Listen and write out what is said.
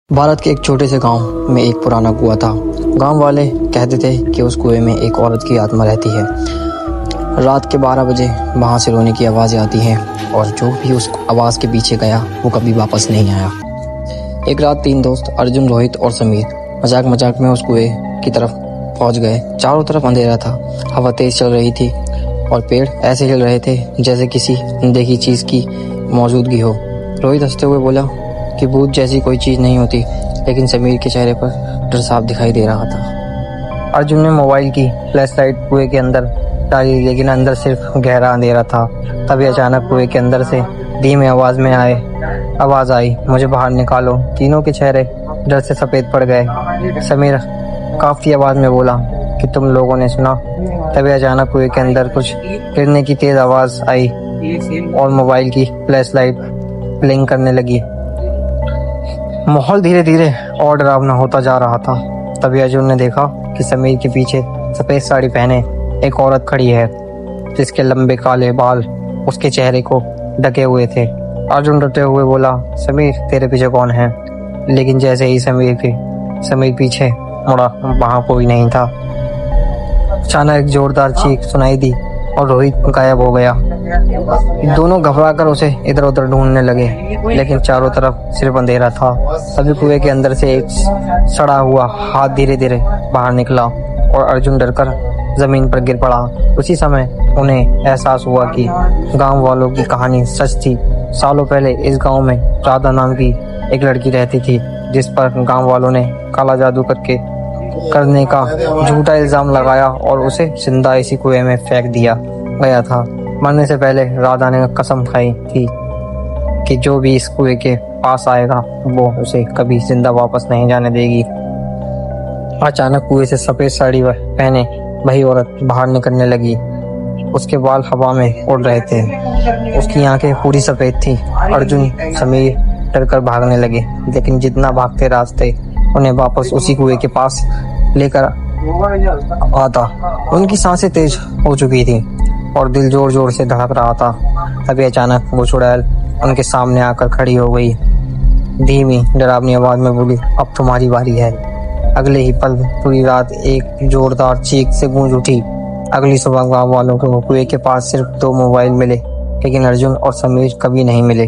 भारत के एक छोटे से गांव में एक पुराना कुआं था। गांव वाले कहते थे कि उस कुएं में एक औरत की आत्मा रहती है। रात के 12 बजे वहां से रोने की आवाज़ें आती हैं और जो भी उस आवाज़ के पीछे गया वो कभी वापस नहीं आया। एक रात 3 दोस्त अर्जुन, रोहित और समीर मजाक मजाक में उस कुएं की तरफ पहुंच गए। चारों तरफ अंधेरा था, हवा तेज चल रही थी और पेड़ ऐसे हिल रहे थे जैसे किसी अनदेखी चीज़ की मौजूदगी हो। रोहित हंसते हुए बोला कि भूत जैसी कोई चीज़ नहीं होती, लेकिन समीर के चेहरे पर डर साफ दिखाई दे रहा था। अर्जुन ने मोबाइल की फ्लैशलाइट कुएं के अंदर डाली, लेकिन अंदर सिर्फ गहरा अंधेरा था। तभी अचानक कुएं के अंदर से धीमी आवाज़ आई, मुझे बाहर निकालो। तीनों के चेहरे डर से सफ़ेद पड़ गए। समीर काफ़ी आवाज़ में बोला कि तुम लोगों ने सुना। तभी अचानक कुएं के अंदर कुछ गिरने की तेज़ आवाज़ आई और मोबाइल की फ्लैशलाइट ब्लिंक करने लगी। माहौल धीरे धीरे और डरावना होता जा रहा था। तभी अर्जुन ने देखा कि समीर के पीछे सफ़ेद साड़ी पहने एक औरत खड़ी है, जिसके लंबे काले बाल उसके चेहरे को ढके हुए थे। अर्जुन डरते हुए बोला, समीर तेरे पीछे कौन है? लेकिन जैसे ही समीर पीछे मुड़ा, वहाँ कोई नहीं था। अचानक एक जोरदार चीख सुनाई दी और रोहित गायब हो गया। दोनों घबराकर उसे इधर उधर ढूंढने लगे, लेकिन चारों तरफ सिर्फ अंधेरा था। तभी कुएं के अंदर से एक सड़ा हुआ हाथ धीरे धीरे बाहर निकला और अर्जुन डरकर जमीन पर गिर पड़ा। उसी समय उन्हें एहसास हुआ कि गांव वालों की कहानी सच थी। सालों पहले इस गांव में राधा नाम की एक लड़की रहती थी, जिस पर गांव वालों ने काला जादू करने का झूठा इल्जाम लगाया और उसे जिंदा इसी कुएं में फेंक दिया गया था। मरने से पहले राधा ने कसम खाई थी कि जो भी इस कुएं के पास आएगा वो उसे कभी जिंदा वापस नहीं जाने देगी। अचानक कुएं से सफेद साड़ी पहने वही औरत बाहर निकलने लगी। उसके बाल हवा में उड़ रहे थे, उसकी आंखें पूरी सफेद थी। अर्जुन, समीर डरकर भागने लगे, लेकिन जितना भागते रास्ते उन्हें वापस उसी कुएं के पास लेकर आता। उनकी सांसें तेज हो चुकी थी और दिल जोर जोर से धड़क रहा था। तभी अचानक वो चुड़ैल उनके सामने आकर खड़ी हो गई। धीमी डरावनी आवाज में बोली, अब तुम्हारी बारी है। अगले ही पल पूरी रात एक जोरदार चीख से गूंज उठी। अगली सुबह गांव वालों को कुएं के पास सिर्फ 2 मोबाइल मिले, लेकिन अर्जुन और समीर कभी नहीं मिले।